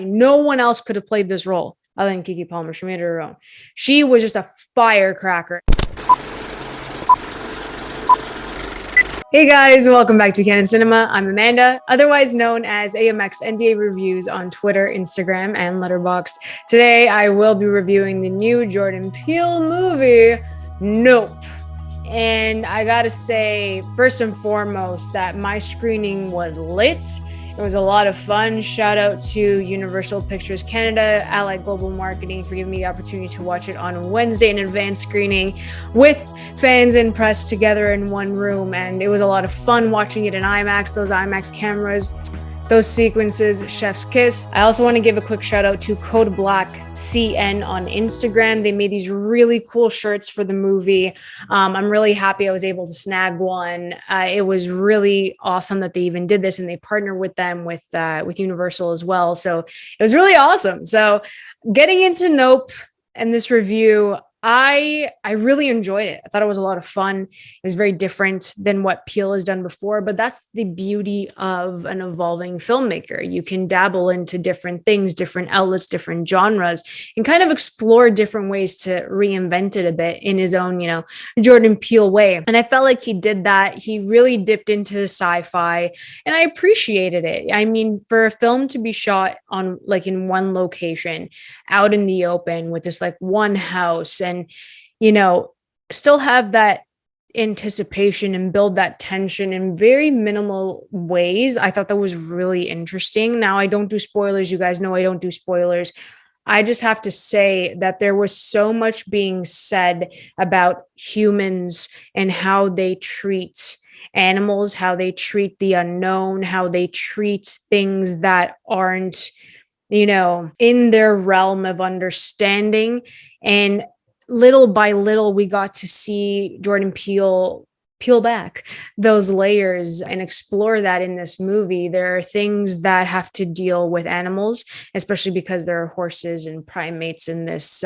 No one else could have played this role other than Keke Palmer. She made it her own. She was just a firecracker. Hey guys, welcome back to Candid Cinema. I'm Amanda, otherwise known as AMX NDA Reviews on Twitter, Instagram, and Letterboxd. Today, I will be reviewing the new Jordan Peele movie, Nope. And I gotta say, first and foremost, that my screening was lit. It was a lot of fun. Shout out to Universal Pictures Canada, Allied Global Marketing for giving me the opportunity to watch it on Wednesday in advance screening with fans and press together in one room. And it was a lot of fun watching it in IMAX, those IMAX cameras, those sequences, chef's kiss. I also want to give a quick shout out to Code Black CN on Instagram. They made these really cool shirts for the movie. I'm really happy I was able to snag one. It was really awesome that they even did this, and they partnered with them with Universal as well. So it was really awesome. So getting into Nope and this review, I really enjoyed it. I thought it was a lot of fun. It was very different than what Peele has done before, but that's the beauty of an evolving filmmaker. You can dabble into different things, different outlets, different genres, and kind of explore different ways to reinvent it a bit in his own, Jordan Peele way. And I felt like he did that. He really dipped into sci-fi, and I appreciated it. I mean, for a film to be shot on in one location, out in the open with this one house, and still have that anticipation and build that tension in very minimal ways. I thought that was really interesting. Now, I don't do spoilers. You guys know I don't do spoilers. I just have to say that there was so much being said about humans and how they treat animals, how they treat the unknown, how they treat things that aren't in their realm of understanding. And little by little, we got to see Jordan Peele peel back those layers and explore that in this movie. There are things that have to deal with animals, especially because there are horses and primates in this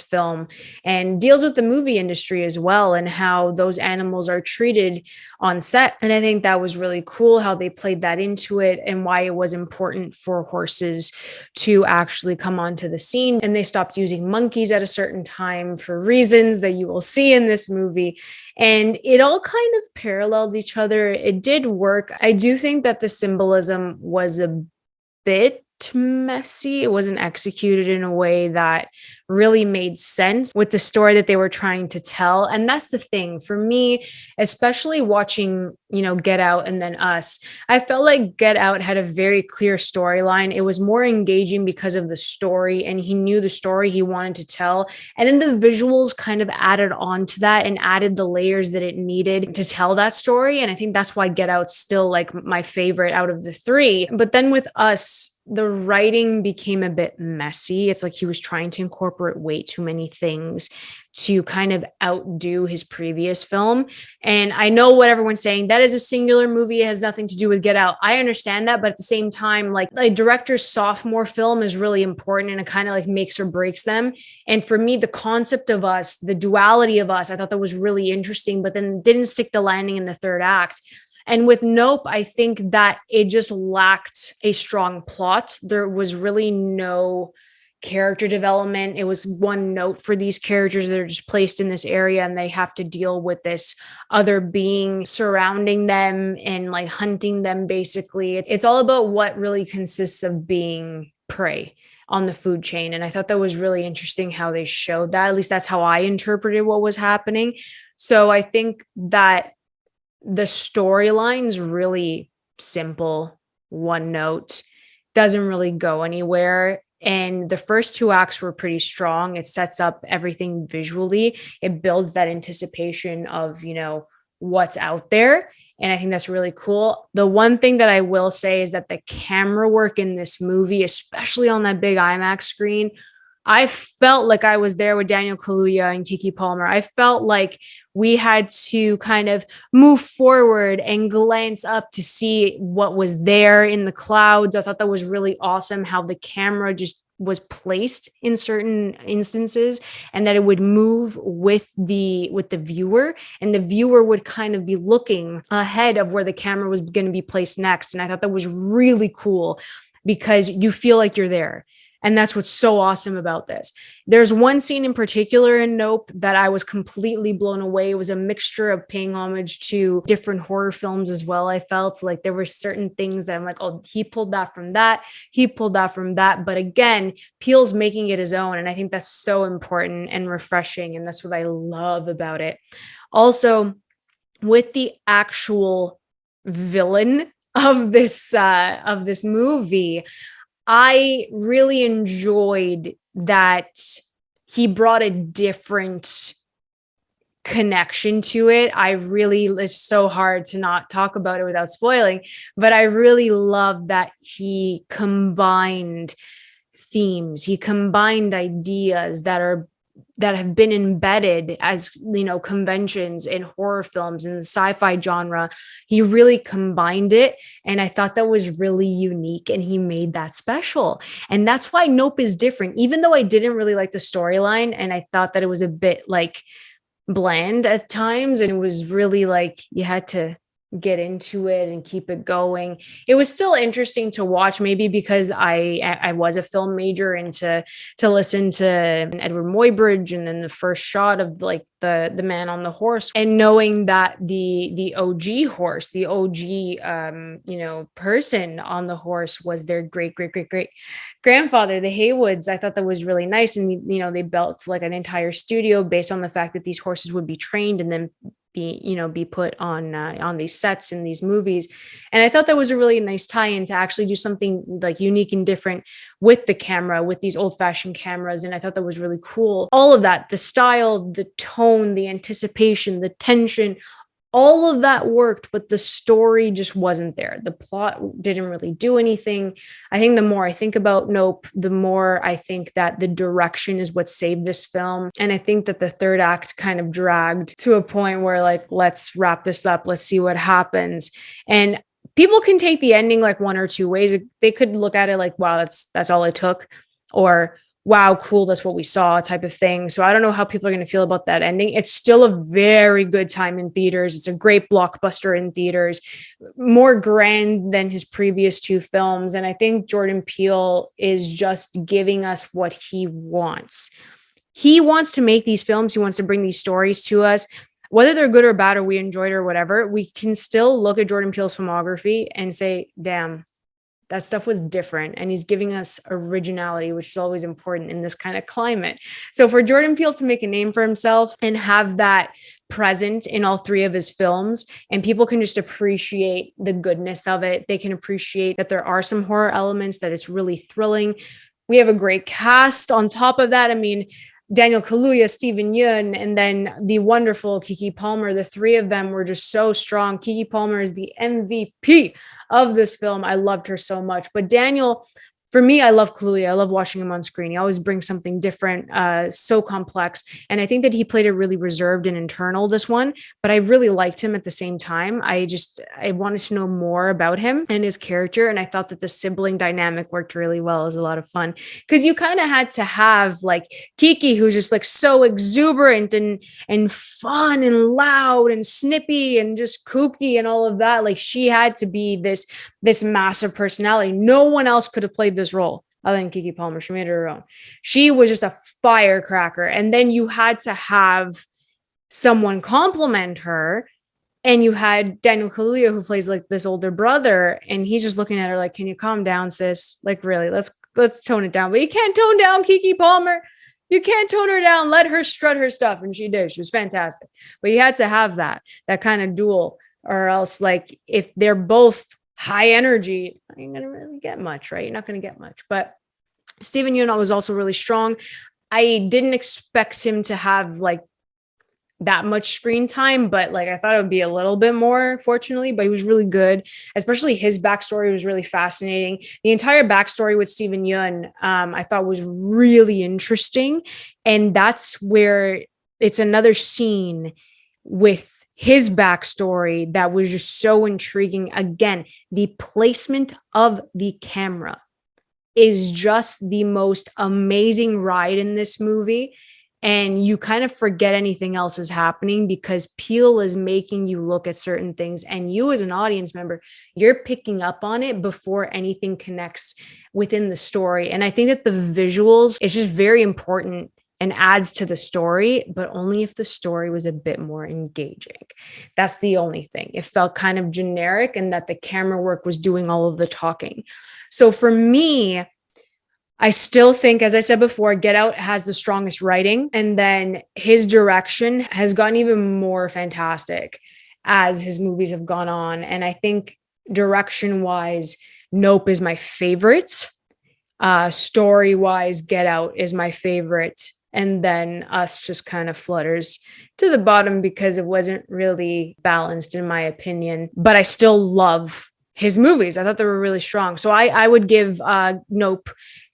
film, and deals with the movie industry as well and how those animals are treated on set. And I think that was really cool how they played that into it and why it was important for horses to actually come onto the scene. And they stopped using monkeys at a certain time for reasons that you will see in this movie. And it all kind of paralleled each other. It did work. I do think that the symbolism was a bit messy. It wasn't executed in a way that really made sense with the story that they were trying to tell. And that's the thing for me, especially watching, Get Out and then Us. I felt like Get Out had a very clear storyline. It was more engaging because of the story, and he knew the story he wanted to tell. And then the visuals kind of added on to that and added the layers that it needed to tell that story. And I think that's why Get Out's still my favorite out of the three. But then with Us, the writing became a bit messy. It's like he was trying to incorporate way too many things to kind of outdo his previous film. And I know what everyone's saying, that is a singular movie. It has nothing to do with Get Out. I understand that, but at the same time, a director's sophomore film is really important, and it kind of makes or breaks them. And for me, the concept of Us, the duality of Us, I thought that was really interesting, but then didn't stick the landing in the third act. And with Nope, I think that it just lacked a strong plot. There was really no character development. It was one note for these characters that are just placed in this area, and they have to deal with this other being surrounding them and hunting them, basically. It's all about what really consists of being prey on the food chain. And I thought that was really interesting how they showed that. At least that's how I interpreted what was happening. So I think that the storyline's really simple, one note, doesn't really go anywhere. And the first two acts were pretty strong. It sets up everything visually. It builds that anticipation of, what's out there. And I think that's really cool. The one thing that I will say is that the camera work in this movie, especially on that big IMAX screen, I felt like I was there with Daniel Kaluuya and Keke Palmer. I felt like we had to kind of move forward and glance up to see what was there in the clouds. I thought that was really awesome how the camera just was placed in certain instances, and that it would move with the viewer, and the viewer would kind of be looking ahead of where the camera was going to be placed next. And I thought that was really cool. because you feel like you're there. And that's what's so awesome about this. There's one scene in particular in Nope that I was completely blown away. It was a mixture of paying homage to different horror films as well. I felt like there were certain things that I'm like, oh, he pulled that from that. He pulled that from that. But again, Peele's making it his own. And I think that's so important and refreshing. And that's what I love about it. Also, with the actual villain of this movie, I really enjoyed that he brought a different connection to it. It's so hard to not talk about it without spoiling, but I really love that he combined themes, he combined ideas that have been embedded as, you know, conventions in horror films and the sci-fi genre. He really combined it, and I thought that was really unique, and he made that special. And that's why Nope is different, even though I didn't really like the storyline and I thought that it was a bit like bland at times, and it was really like you had to get into it and keep it going. It was still interesting to watch, maybe because I was a film major, and to listen to Edward Muybridge and then the first shot of like the man on the horse, and knowing that the OG horse, the OG you know, person on the horse was their great grandfather, the Haywoods. I thought that was really nice. And you know, they built like an entire studio based on the fact that these horses would be trained and then be put on these sets in these movies. And I thought that was a really nice tie-in to actually do something like unique and different with the camera, with these old-fashioned cameras. And I thought that was really cool. All of that, the style, the tone, the anticipation, the tension, all of that worked, but the story just wasn't there. The plot didn't really do anything. I think the more I think about Nope, the more I think that the direction is what saved this film. And I think that the third act kind of dragged to a point where, like, let's wrap this up, let's see what happens. And people can take the ending like one or two ways. They could look at it like, wow, that's all it took, or wow, cool, that's what we saw type of thing. So I don't know how people are going to feel about that ending. It's still a very good time in theaters. It's a great blockbuster in theaters, more grand than his previous two films. And I think Jordan Peele is just giving us what he wants. He wants to make these films. He wants to bring these stories to us. Whether they're good or bad, or we enjoyed or whatever, we can still look at Jordan Peele's filmography and say, damn, that stuff was different. And he's giving us originality, which is always important in this kind of climate. So for Jordan Peele to make a name for himself and have that present in all three of his films, and people can just appreciate the goodness of it. They can appreciate that there are some horror elements, that it's really thrilling. We have a great cast on top of that. I mean, Daniel Kaluuya, Steven Yeun, and then the wonderful Keke Palmer. The three of them were just so strong. Keke Palmer is the MVP of this film. I loved her so much. But Daniel, for me, I love Kaluuya. I love watching him on screen. He always brings something different, so complex. And I think that he played it really reserved and internal this one, but I really liked him at the same time. I wanted to know more about him and his character. And I thought that the sibling dynamic worked really well. It was a lot of fun because you kind of had to have like Keke, who's just like so exuberant and fun and loud and snippy and just kooky and all of that. Like she had to be this massive personality. No one else could have played this role other than Keke Palmer. She made it her own. She was just a firecracker. And then you had to have someone compliment her. And you had Daniel Kaluuya, who plays like this older brother, and he's just looking at her like, can you calm down, sis? Like, really, let's tone it down. But you can't tone down Keke Palmer. You can't tone her down. Let her strut her stuff. And she did. She was fantastic. But you had to have that kind of duel, or else, like, if they're both high energy, you ain't gonna really get much, right? You're not gonna get much. But Steven Yeun was also really strong. I didn't expect him to have like that much screen time, but like I thought it would be a little bit more, fortunately. But he was really good, especially his backstory was really fascinating. The entire backstory with Steven Yeun, I thought was really interesting, and that's where it's another scene with his backstory that was just so intriguing. Again, the placement of the camera is just the most amazing ride in this movie. And you kind of forget anything else is happening because Peele is making you look at certain things. And you as an audience member, you're picking up on it before anything connects within the story. And I think that the visuals is just very important and adds to the story, but only if the story was a bit more engaging. That's the only thing. It felt kind of generic and that the camera work was doing all of the talking. So for me, I still think, as I said before, Get Out has the strongest writing, and then his direction has gotten even more fantastic as his movies have gone on. And I think direction wise, Nope is my favorite. Story wise, Get Out is my favorite. And then Us just kind of flutters to the bottom because it wasn't really balanced, in my opinion. But I still love his movies. I thought they were really strong. So I would give Nope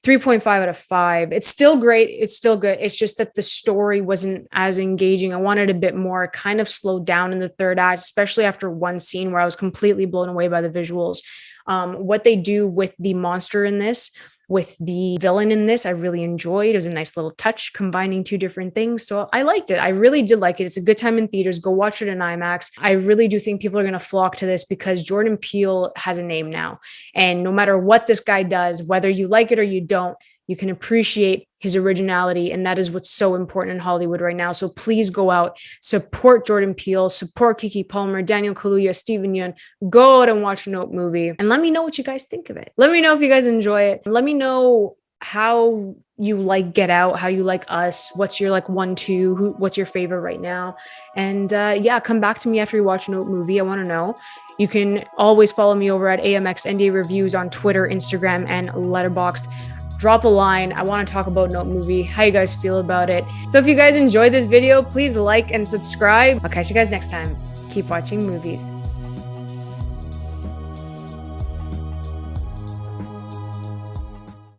3.5 out of 5. It's still great. It's still good. It's just that the story wasn't as engaging. I wanted a bit more. It kind of slowed down in the third act, especially after one scene where I was completely blown away by the visuals. What they do with the monster in this, with the villain in this, I really enjoyed. It was a nice little touch combining two different things. So I liked it. I really did like it. It's a good time in theaters. Go watch it in IMAX. I really do think people are going to flock to this because Jordan Peele has a name now. And no matter what this guy does, whether you like it or you don't, you can appreciate his originality. And that is what's so important in Hollywood right now. So please go out, support Jordan Peele, support Keke Palmer, Daniel Kaluuya, Steven Yeun. Go out and watch a Nope movie. And let me know what you guys think of it. Let me know if you guys enjoy it. Let me know how you like Get Out, how you like Us, what's your like 1, 2, what's your favorite right now. And yeah, come back to me after you watch Nope movie. I want to know. You can always follow me over at AMX NDA Reviews on Twitter, Instagram, and Letterboxd. Drop a line. I want to talk about Nope movie, how you guys feel about it. So if you guys enjoyed this video, please like and subscribe. I'll catch you guys next time. Keep watching movies.